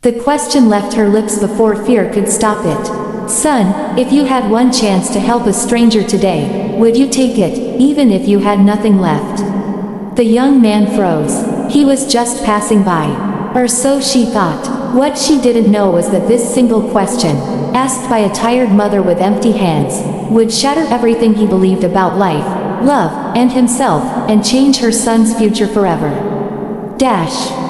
The question left her lips before fear could stop it. Son, if you had one chance to help a stranger today, would you take it, even if you had nothing left? The young man froze. He was just passing by. Or so she thought. What she didn't know was that this single question, asked by a tired mother with empty hands, would shatter everything he believed about life, love, and himself, and change her son's future forever.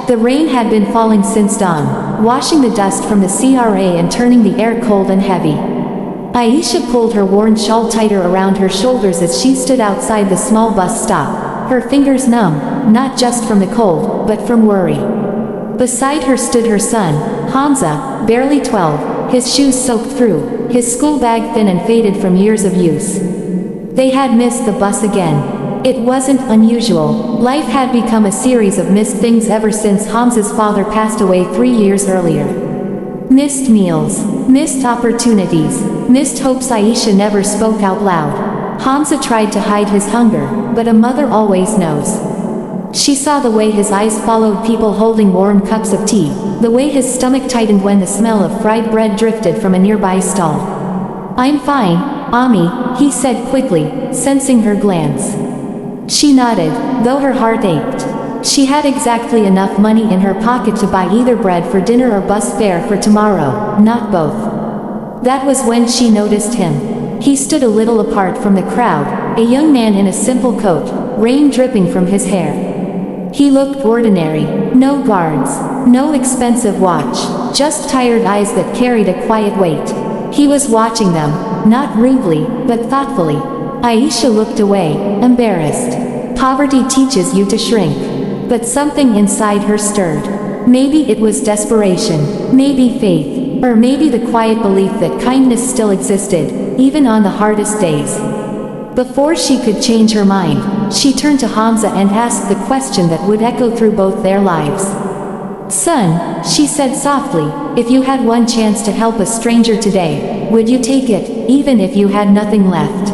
The rain had been falling since dawn, washing the dust from the CRA and turning the air cold and heavy. Aisha pulled her worn shawl tighter around her shoulders as she stood outside the small bus stop, her fingers numb, not just from the cold, but from worry. Beside her stood her son, Hamza, barely 12, his shoes soaked through, his school bag thin and faded from years of use. They had missed the bus again. It wasn't unusual. Life had become a series of missed things ever since Hamza's father passed away 3 years earlier. Missed meals, missed opportunities, missed hopes Aisha never spoke out loud. Hamza tried to hide his hunger, but a mother always knows. She saw the way his eyes followed people holding warm cups of tea, the way his stomach tightened when the smell of fried bread drifted from a nearby stall. "I'm fine, Ami," he said quickly, sensing her glance. She nodded, though her heart ached. She had exactly enough money in her pocket to buy either bread for dinner or bus fare for tomorrow, not both. That was when she noticed him. He stood a little apart from the crowd, a young man in a simple coat, rain dripping from his hair. He looked ordinary, no guards, no expensive watch, just tired eyes that carried a quiet weight. He was watching them, not rudely, but thoughtfully. Aisha looked away, embarrassed. Poverty teaches you to shrink. But something inside her stirred. Maybe it was desperation, maybe faith, or maybe the quiet belief that kindness still existed, even on the hardest days. Before she could change her mind, she turned to Hamza and asked the question that would echo through both their lives. "Son," she said softly, "if you had one chance to help a stranger today, would you take it, even if you had nothing left?"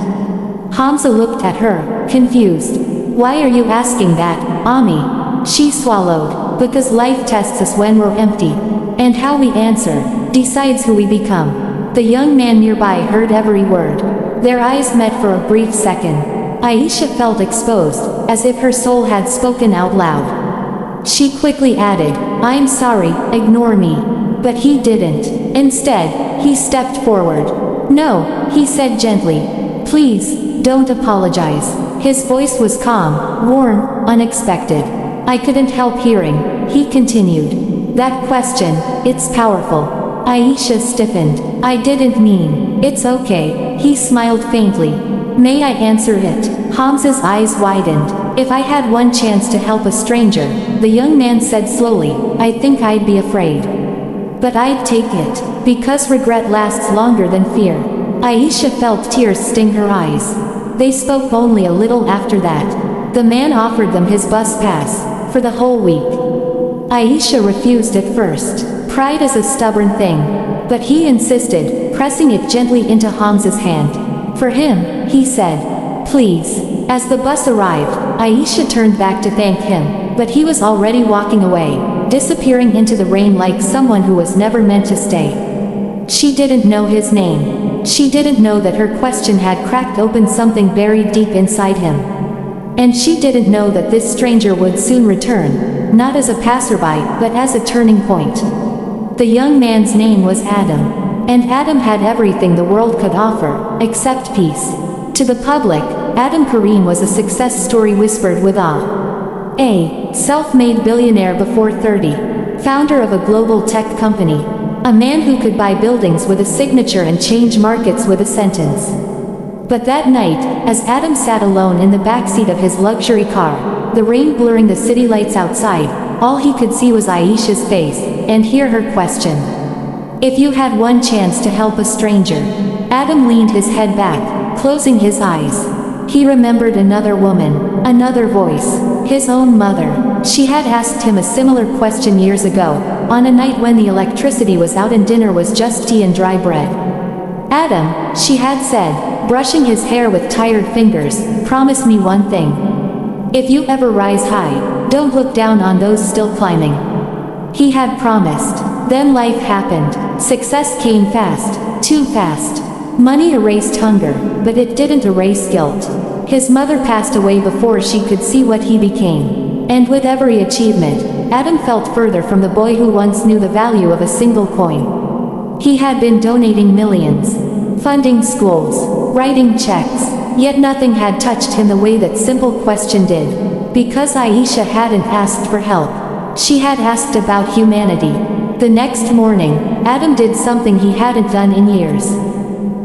Hamza looked at her, confused. "Why are you asking that, Ami?" She swallowed. "Because life tests us when we're empty. And how we answer decides who we become." The young man nearby heard every word. Their eyes met for a brief second. Aisha felt exposed, as if her soul had spoken out loud. She quickly added, "I'm sorry, ignore me." But he didn't. Instead, he stepped forward. "No," he said gently. "Please, don't apologize." His voice was calm, warm, unexpected. "I couldn't help hearing," he continued. "That question, it's powerful." Aisha stiffened. "I didn't mean." "It's okay," he smiled faintly. "May I answer it?" Hamza's eyes widened. "If I had one chance to help a stranger," the young man said slowly, "I think I'd be afraid. But I'd take it, because regret lasts longer than fear." Aisha felt tears sting her eyes. They spoke only a little after that. The man offered them his bus pass, for the whole week. Aisha refused at first. Pride is a stubborn thing. But he insisted, pressing it gently into Hamza's hand. "For him," he said. "Please." As the bus arrived, Aisha turned back to thank him, but he was already walking away, disappearing into the rain like someone who was never meant to stay. She didn't know his name. She didn't know that her question had cracked open something buried deep inside him. And she didn't know that this stranger would soon return, not as a passerby, but as a turning point. The young man's name was Adam. And Adam had everything the world could offer, except peace. To the public, Adam Karim was a success story whispered with awe. A self-made billionaire before 30, founder of a global tech company. A man who could buy buildings with a signature and change markets with a sentence. But that night, as Adam sat alone in the backseat of his luxury car, the rain blurring the city lights outside, all he could see was Aisha's face, and hear her question. "If you had one chance to help a stranger." Adam leaned his head back, closing his eyes. He remembered another woman, another voice, his own mother. She had asked him a similar question years ago, on a night when the electricity was out and dinner was just tea and dry bread. "Adam," she had said, brushing his hair with tired fingers, "promise me one thing. If you ever rise high, don't look down on those still climbing." He had promised. Then life happened. Success came fast, too fast. Money erased hunger, but it didn't erase guilt. His mother passed away before she could see what he became. And with every achievement, Adam felt further from the boy who once knew the value of a single coin. He had been donating millions, funding schools, writing checks, yet nothing had touched him the way that simple question did. Because Aisha hadn't asked for help. She had asked about humanity. The next morning, Adam did something he hadn't done in years.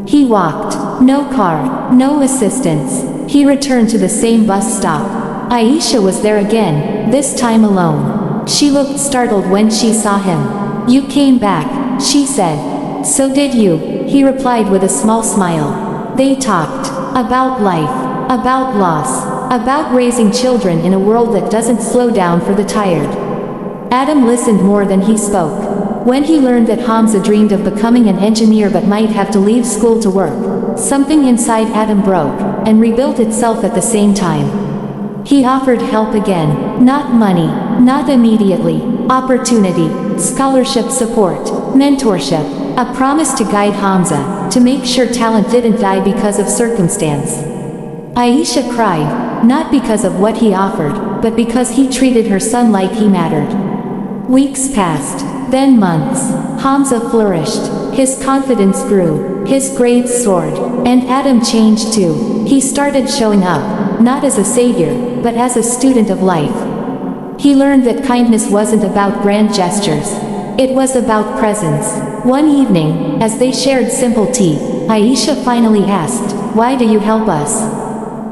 He walked. No car, no assistance. He returned to the same bus stop. Aisha was there again, this time alone. She looked startled when she saw him. "You came back," she said. "So did you," he replied with a small smile. They talked about life, about loss, about raising children in a world that doesn't slow down for the tired. Adam listened more than he spoke. When he learned that Hamza dreamed of becoming an engineer but might have to leave school to work, something inside Adam broke, and rebuilt itself at the same time. He offered help again, not money, not immediately, opportunity, scholarship support, mentorship, a promise to guide Hamza, to make sure talent didn't die because of circumstance. Aisha cried, not because of what he offered, but because he treated her son like he mattered. Weeks passed, then months. Hamza flourished, his confidence grew, his grades soared, and Adam changed too. He started showing up, not as a savior, but as a student of life. He learned that kindness wasn't about grand gestures. It was about presence. One evening, as they shared simple tea, Aisha finally asked, "Why do you help us?"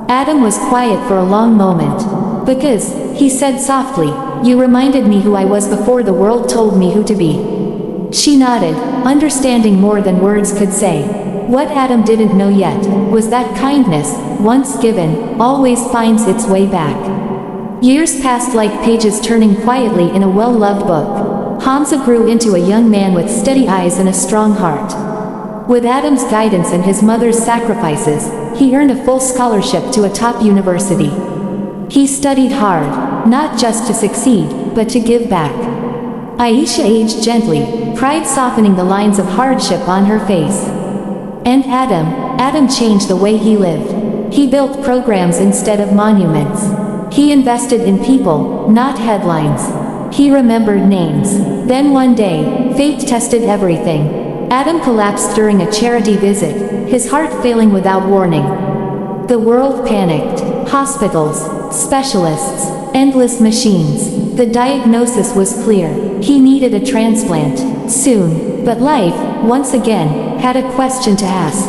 Adam was quiet for a long moment. "Because," he said softly, "you reminded me who I was before the world told me who to be." She nodded, understanding more than words could say. What Adam didn't know yet was that kindness, once given, always finds its way back. Years passed like pages turning quietly in a well-loved book. Hamza grew into a young man with steady eyes and a strong heart. With Adam's guidance and his mother's sacrifices, he earned a full scholarship to a top university. He studied hard, not just to succeed, but to give back. Aisha aged gently, pride softening the lines of hardship on her face. And Adam changed the way he lived. He built programs instead of monuments. He invested in people, not headlines. He remembered names. Then one day, fate tested everything. Adam collapsed during a charity visit, his heart failing without warning. The world panicked. Hospitals, specialists, endless machines. The diagnosis was clear. He needed a transplant, soon. But life, once again, had a question to ask.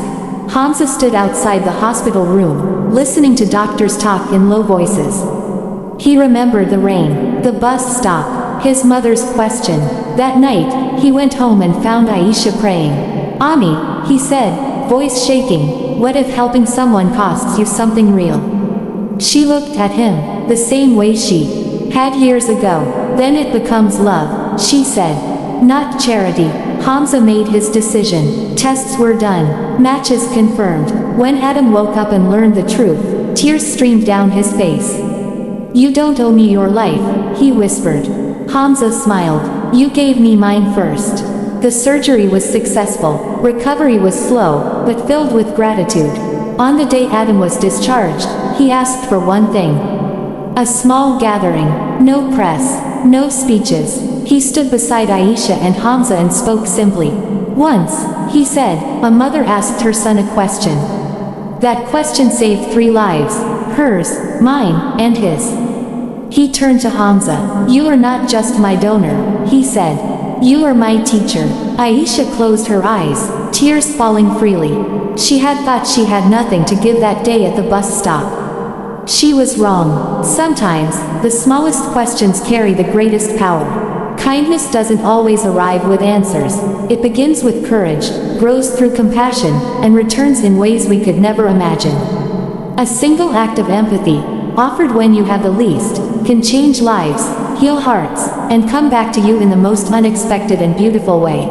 Hamza stood outside the hospital room, listening to doctors talk in low voices. He remembered the rain, the bus stop, his mother's question. That night, he went home and found Aisha praying. "Ami," he said, voice shaking, "what if helping someone costs you something real?" She looked at him, the same way she had years ago. "Then it becomes love," she said. "Not charity." Hamza made his decision. Tests were done, matches confirmed. When Adam woke up and learned the truth, tears streamed down his face. "You don't owe me your life," he whispered. Hamza smiled. "You gave me mine first." The surgery was successful. Recovery was slow, but filled with gratitude. On the day Adam was discharged, he asked for one thing. A small gathering. No press. No speeches. He stood beside Aisha and Hamza and spoke simply. "Once," he said, "a mother asked her son a question. That question saved 3 lives. Hers, mine, and his." He turned to Hamza. "You are not just my donor," he said. "You are my teacher." Aisha closed her eyes, tears falling freely. She had thought she had nothing to give that day at the bus stop. She was wrong. Sometimes, the smallest questions carry the greatest power. Kindness doesn't always arrive with answers. It begins with courage, grows through compassion, and returns in ways we could never imagine. A single act of empathy, offered when you have the least, can change lives, heal hearts, and come back to you in the most unexpected and beautiful way.